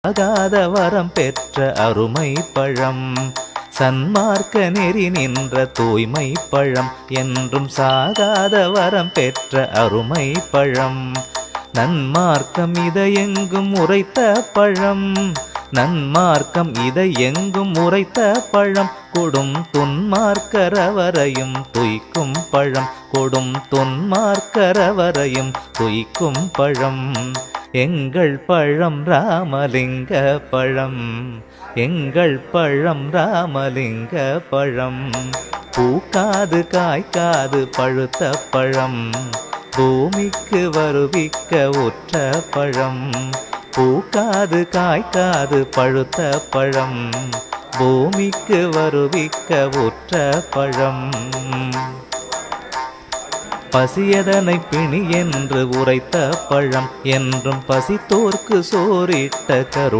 ஆகாத வரம் பெற்ற அருமை பழம், சன்மார்க்க நெறி நின்ற தூய்மை பழம், என்றும் சாகாத வரம் பெற்ற அருமை பழம், நன்மார்க்கம் இதை எங்கும் உரைத்த பழம், நன்மார்க்கம் இதை எங்கும் உரைத்த பழம், கொடும் துன்மார்க்கரவரையும் துய்க்கும் பழம், கொடும் துன்மார்க்கரவரையும் துய்க்கும் பழம், எங்கள் பழம் ராமலிங்க பழம், எங்கள் பழம் ராமலிங்க பழம், பூக்காது காய்க்காது பழுத்த பழம், பூமிக்கு வருவிக்க உற்ற பழம், பூக்காது காய்க்காது பழுத்த பழம், பூமிக்கு வருவிக்க உற்ற பழம், பசியதனை பிணி என்று உரைத்த பழம், என்றும் பசித்தோர்க்கு சோறிட்ட கருணை